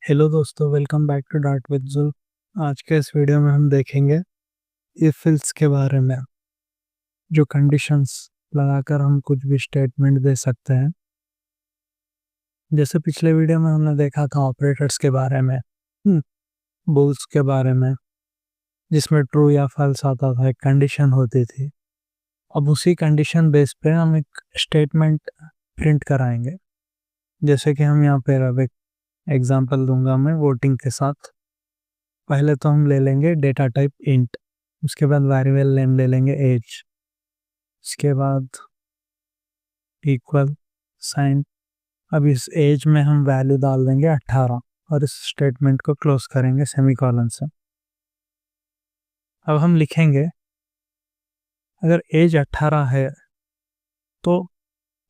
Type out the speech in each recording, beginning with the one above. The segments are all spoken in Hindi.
हेलो दोस्तों, welcome back to dart with Jul. आज के इस वीडियो में हम देखेंगे इफ एल्स के बारे में, जो कंडीशंस लगाकर हम कुछ भी स्टेटमेंट दे सकते हैं। जैसे पिछले वीडियो में हमने देखा था ऑपरेटर्स के बारे में, बुल्स के बारे में, जिसमें ट्रू या फॉल्स आता था, एक कंडीशन होती थी। अब उसी कंडीशन बेस पे हम एक स्टेटमेंट प्रिंट कराएंगे। जैसे कि हम यहाँ पे अब एक एग्जांपल दूंगा मैं वोटिंग के साथ। पहले तो हम ले लेंगे डेटा टाइप इंट, उसके बाद वेरिएबल नेम ले लेंगे एज, उसके बाद इक्वल साइन। अब इस एज में हम वैल्यू डाल देंगे 18 और इस स्टेटमेंट को क्लोज करेंगे सेमीकोलन से। अब हम लिखेंगे अगर एज 18 है तो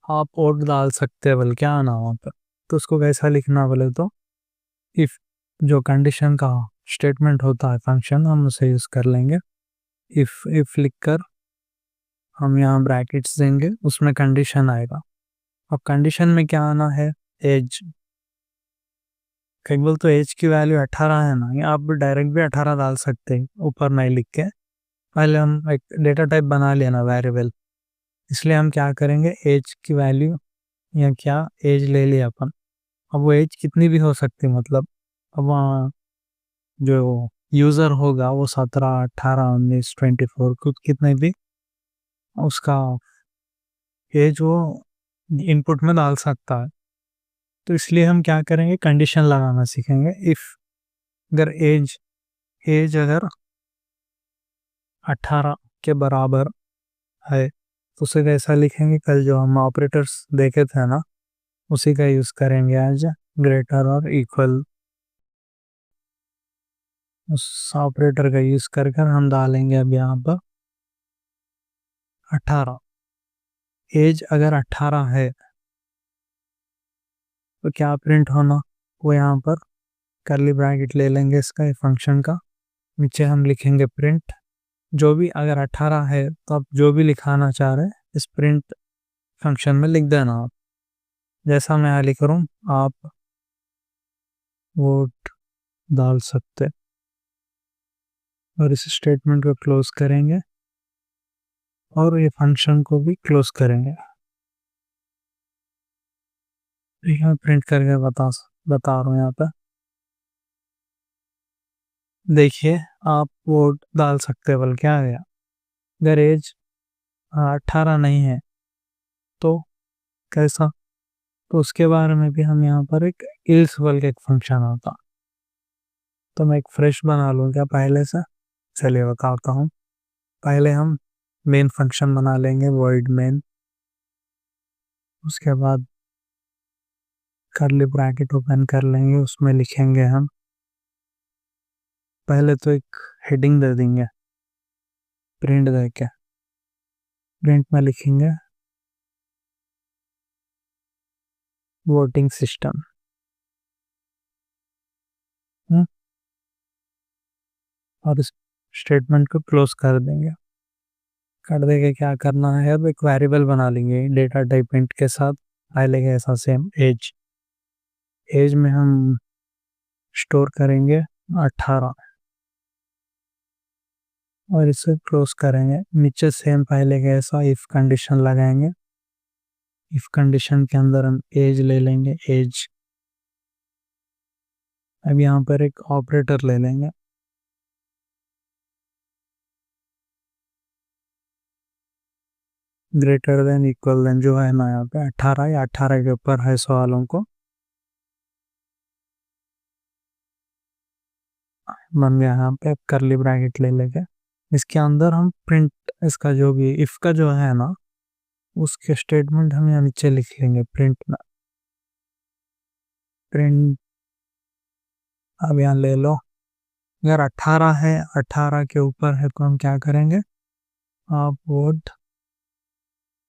आप वोट डाल सकते हैं, बोल क्या आना वहाँ पर। तो उसको कैसा लिखना बोले तो इफ जो कंडीशन का स्टेटमेंट होता है फंक्शन, हम उसे यूज़ कर लेंगे। इफ लिख कर हम यहाँ ब्रैकेट्स देंगे, उसमें कंडीशन आएगा। अब कंडीशन में क्या आना है, एज। कई बोल तो एज की वैल्यू 18 है ना, या आप डायरेक्ट भी 18 डाल सकते हैं ऊपर नहीं लिख के। पहले हम एक डेटा टाइप बना लिया ना वेरिएबल, इसलिए हम क्या करेंगे, एज की वैल्यू या क्या एज ले लिया अपन। अब वो एज कितनी भी हो सकती, मतलब अब वहाँ जो यूज़र होगा वो 17, 18, 19, 24 कुछ कितने भी उसका एज वो इनपुट में डाल सकता है। तो इसलिए हम क्या करेंगे, कंडीशन लगाना सीखेंगे। इफ अगर एज अगर 18 के बराबर है तो उसे कैसा लिखेंगे, कल जो हम ऑपरेटर्स देखे थे ना, उसी का यूज़ करेंगे एज ग्रेटर और इक्वल। उस ऑपरेटर का यूज़ कर कर हम डालेंगे अब यहाँ पर 18। एज अगर 18 है तो क्या प्रिंट होना, वो यहाँ पर कर्ली ब्रैकेट ले लेंगे इसका फंक्शन का, नीचे हम लिखेंगे प्रिंट। जो भी अगर 18 है तो आप जो भी लिखाना चाह रहे हैं इस प्रिंट फंक्शन में लिख देना। आप जैसा मैं यहाँ लिख रहा हूँ आप वोट डाल सकते, और इस स्टेटमेंट को क्लोज करेंगे और ये फंक्शन को भी क्लोज करेंगे। मैं प्रिंट करके बता रहा हूँ यहाँ पर। देखिए आप वोट डाल सकते, बल क्या गया। अगर एज 18 नहीं है तो कैसा, तो उसके बारे में भी हम यहाँ पर एक इल्स बोल के एक फंक्शन होता। तो मैं एक फ्रेश बना लूँ क्या पहले से, चलिए बताता हूँ। पहले हम मेन फंक्शन बना लेंगे वॉइड मेन, उसके बाद कर्ली ब्रैकेट ओपन कर लेंगे, उसमें लिखेंगे हम पहले तो एक हेडिंग दे देंगे प्रिंट दे के। प्रिंट में लिखेंगे वोटिंग सिस्टम, और इस स्टेटमेंट को क्लोज कर देंगे। कर देंगे, क्या करना है अब एक वेरिएबल बना लेंगे डेटा टाइप इंट के साथ, पहले के ऐसा सेम एज में हम स्टोर करेंगे 18 और इसे क्लोज करेंगे। नीचे सेम पहले के ऐसा इफ कंडीशन लगाएंगे। इफ कंडीशन के अंदर हम एज ले लेंगे एज। अब यहाँ पर एक ऑपरेटर ले लेंगे, ग्रेटर देन इक्वल देन, जो है ना यहाँ पे 18 या 18 के ऊपर है सवालों को बन गया। यहाँ पे कर्ली ब्रैकेट ले लेंगे, इसके अंदर हम प्रिंट इसका जो भी इफ का जो है ना उसके स्टेटमेंट हम यहाँ नीचे लिख लेंगे प्रिंट में। प्रिंट अब यहाँ ले लो, अगर 18 है, 18 के ऊपर है तो हम क्या करेंगे, आप वोट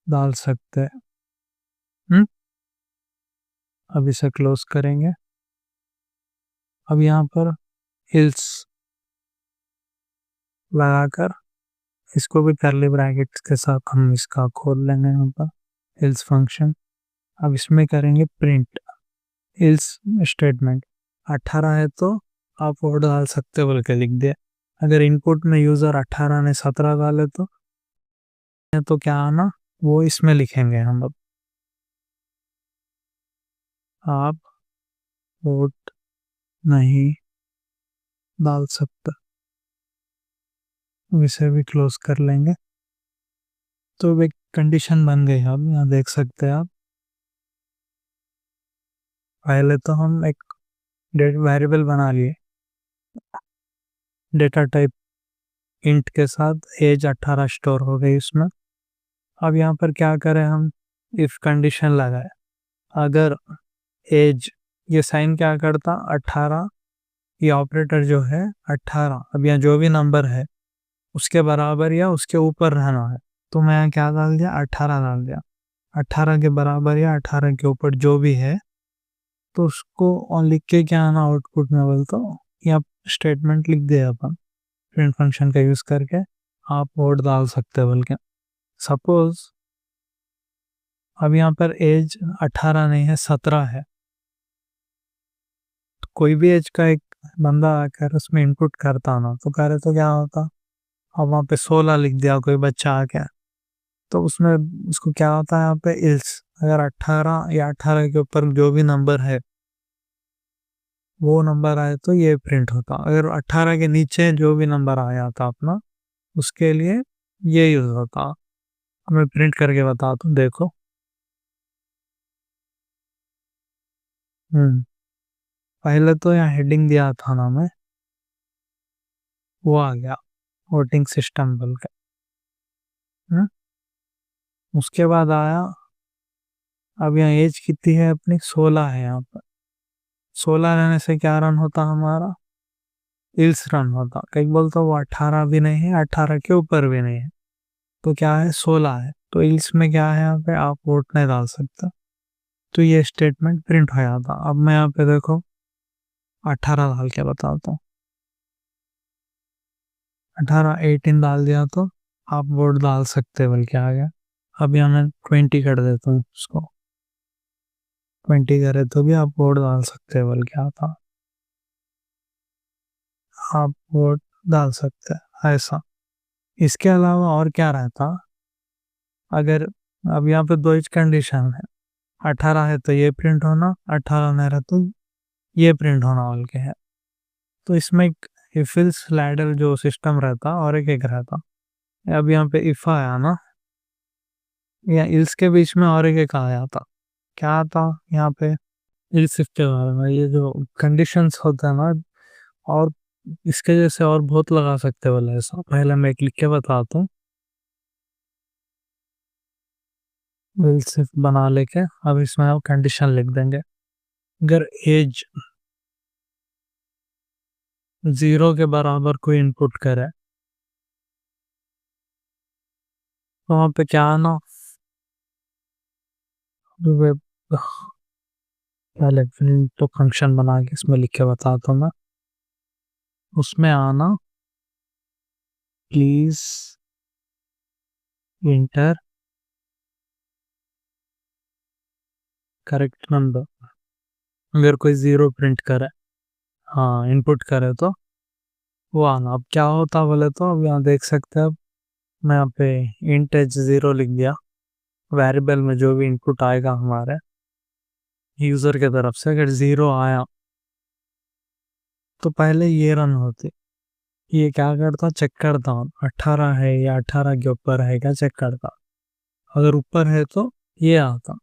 डाल सकते हैं। अब इसे क्लोज करेंगे। अब यहाँ पर हिल्स लगाकर इसको भी कर्ली ब्रैकेट्स के साथ हम इसका खोल लेंगे यहाँ पर हिल्स फंक्शन। अब इसमें करेंगे प्रिंट हिल्स स्टेटमेंट। 18 है तो आप वो डाल सकते बोल के लिख दिया। अगर इनपुट में यूज़र 18 ने 17 डाले तो क्या आना वो इसमें लिखेंगे हम अब। आप वोट नहीं डाल सकते, इसे भी क्लोज कर लेंगे। तो एक कंडीशन बन गई, अब यहाँ देख सकते हैं आप। पहले तो हम एक वेरिएबल बना लिए डेटा टाइप इंट के साथ, एज 18 स्टोर हो गई उसमें। अब यहाँ पर क्या करें हम, इफ कंडीशन लगाए, अगर एज ये साइन क्या करता 18, ये ऑपरेटर जो है 18 अब यहाँ जो भी नंबर है उसके बराबर या उसके ऊपर रहना है। तो मैं यहाँ क्या डाल दिया 18 डाल दिया, 18 के बराबर या 18 के ऊपर जो भी है तो उसको और लिख के क्या आना आउटपुट में बोलता हूँ, या स्टेटमेंट लिख दिया अपन प्रिंट फंक्शन का यूज करके आप वोट डाल सकते हैं। बल्कि सपोज अब यहाँ पर एज 18 नहीं है 17 है, तो कोई भी एज का एक बंदा आकर उसमें इनपुट करता ना तो करे तो क्या होता, अब वहाँ पे 16 लिख दिया कोई बच्चा आके, तो उसमें उसको क्या होता है यहाँ पे इल्स, अगर 18 या 18 के ऊपर जो भी नंबर है वो नंबर आए तो ये प्रिंट होता, अगर 18 के नीचे जो भी नंबर आया था अपना उसके लिए ये यूज होता। मैं प्रिंट करके बताता हूँ देखो। पहले तो यहाँ हेडिंग दिया था ना मैं, वो आ गया वोटिंग सिस्टम बोल के। हम्म, उसके बाद आया, अब यहाँ एज कितनी है अपनी 16 है, यहाँ पर 16 रहने से क्या रन होता हमारा, इल्स रन होता। कई बोलता वो 18 भी नहीं है 18 के ऊपर भी नहीं है, तो क्या है 16 है, तो इल्स में क्या है यहाँ पे आप वोट नहीं डाल सकते, तो ये स्टेटमेंट प्रिंट हो जाता। अब मैं यहाँ पे देखो 18 डाल के बताता हूँ, 18 डाल दिया तो आप वोट डाल सकते बल्कि आ गया। अब यहाँ मैं 20 कर देता हूँ उसको, 20 करे तो भी आप वोट डाल सकते हैं बल्कि आता, आप वोट डाल सकते हैं ऐसा। इसके अलावा और क्या रहता, अगर अब यहाँ पे दो ही कंडीशन है, 18 है तो ये प्रिंट होना, 18 नहीं रहा तो ये प्रिंट होना वाल के है। तो इसमें एक इफ एल्स लैडर जो सिस्टम रहता और एक रहता। अब यहाँ पे इफ आया ना, या इल्स के बीच में और एक आया था, क्या आता यहाँ पे इल्स इफ के बारे में, ये जो कंडीशंस होता है ना, और इसके जैसे और बहुत लगा सकते बोले ऐसा। पहले मैं एक लिख के बताता हूँ, इल्स इफ बना लेके अब इसमें आप कंडीशन लिख देंगे। अगर एज 0 के बराबर कोई इनपुट करे तो वहाँ पे क्या आना, पहले तो फंक्शन बना के इसमें लिख के बताता हूँ मैं, उसमें आना प्लीज इंटर करेक्ट नंबर। अगर कोई 0 प्रिंट करे, हाँ इनपुट करे तो वो आना। अब क्या होता बोले तो अब यहाँ देख सकते हैं, अब मैं यहाँ पे इंट एज 0 लिख दिया, वेरिएबल में जो भी इनपुट आएगा हमारे यूजर के तरफ से अगर 0 आया तो पहले ये रन होती, ये क्या करता चेक करता 18 है या 18 के ऊपर है क्या चेक करता, अगर ऊपर है तो ये आता।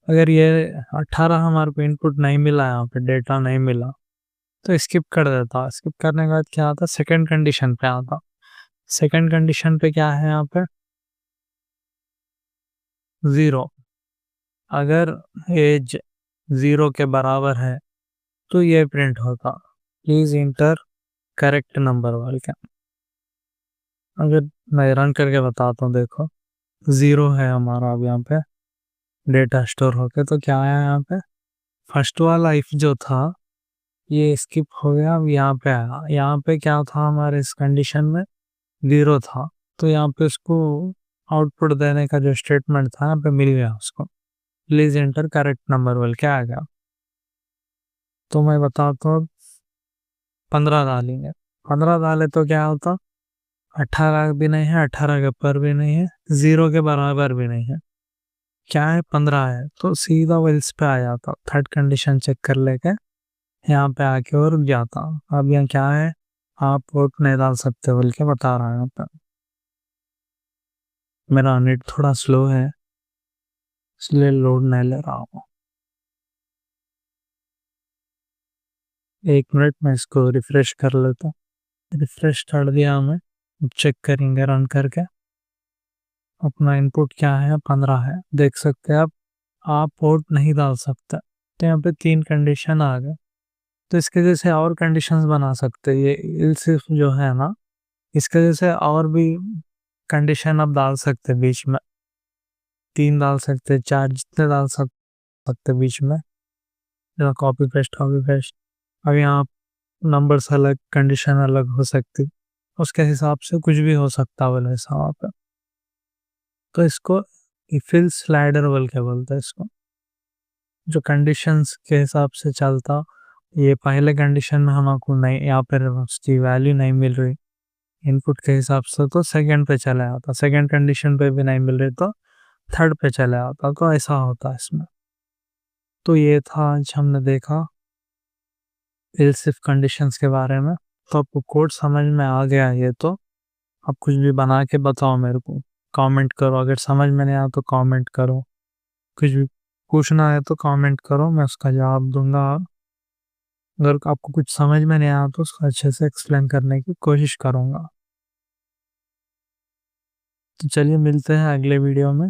अगर ये 18 हमारे को इनपुट नहीं मिला, यहाँ पे डेटा नहीं मिला तो स्किप कर देता। स्किप करने के बाद क्या आता, सेकंड कंडीशन पे आता। सेकंड कंडीशन पे क्या है यहाँ पे 0, अगर एज 0 के बराबर है तो ये प्रिंट होता प्लीज इंटर करेक्ट नंबर वाल के। अगर मैं रन करके बताता हूँ देखो, 0 है हमारा अब यहाँ पे डेटा स्टोर होके, तो क्या आया यहाँ पे फर्स्ट वाला इफ जो था ये स्किप हो गया, अब यहाँ पे आया। यहाँ पे क्या था हमारे इस कंडीशन में 0 था, तो यहाँ पे उसको आउटपुट देने का जो स्टेटमेंट था यहाँ पे मिल गया उसको, प्लीज एंटर करेक्ट नंबर बोल के आ गया। तो मैं बताता हूँ 15 डालेंगे। 15 डाले तो क्या होता, 18 भी नहीं है, 18 के ऊपर भी नहीं है, 0 के बराबर भी नहीं है, क्या है 15 है, तो सीधा वेल्स पे आ जाता। थर्ड कंडीशन चेक कर लेके यहाँ पे आके और रुक जाता। अब यहाँ क्या है, आप वोट नहीं डाल सकते बोल के बता रहा है यहाँ पे। मेरा नेट थोड़ा स्लो है इसलिए लोड नहीं ले रहा हूँ। 1 मिनट में इसको रिफ्रेश कर लेता। रिफ्रेश कर दिया हमें, चेक करेंगे रन करके। अपना इनपुट क्या है, 15 है, देख सकते हैं आप वोट नहीं डाल सकते। तो यहाँ पे 3 कंडीशन आ गए। तो इसके जैसे और कंडीशंस बना सकते हैं। ये सिर्फ जो है ना, इसके जैसे और भी कंडीशन आप डाल सकते हैं बीच में। 3 डाल सकते, 4, जितने डाल सकते बीच में। Copy paste copy paste. अब यहाँ नंबर्स अलग, कंडीशन अलग हो सकती, उसके हिसाब से कुछ भी हो सकता है वैसा वहाँ पे। तो इसको इफिल स्लाइडर बोल के बोलते हैं इसको, जो कंडीशंस के हिसाब से चलता। ये पहले कंडीशन में हमको नहीं, यहाँ पर उसकी वैल्यू नहीं मिल रही इनपुट के हिसाब से, तो सेकंड पे चला आता। सेकंड कंडीशन पे भी नहीं मिल रही तो थर्ड पे चला आता। तो ऐसा होता है इसमें। तो ये था आज हमने देखा एल्स इफ कंडीशंस के बारे में। तो आपको कोड समझ में आ गया ये तो आप कुछ भी बना के बताओ मेरे को, कमेंट करो। अगर समझ में नहीं आया तो कमेंट करो, कुछ भी पूछना है तो कमेंट करो, मैं उसका जवाब दूंगा। अगर आपको कुछ समझ में नहीं आया तो उसको अच्छे से एक्सप्लेन करने की कोशिश करूंगा। तो चलिए मिलते हैं अगले वीडियो में।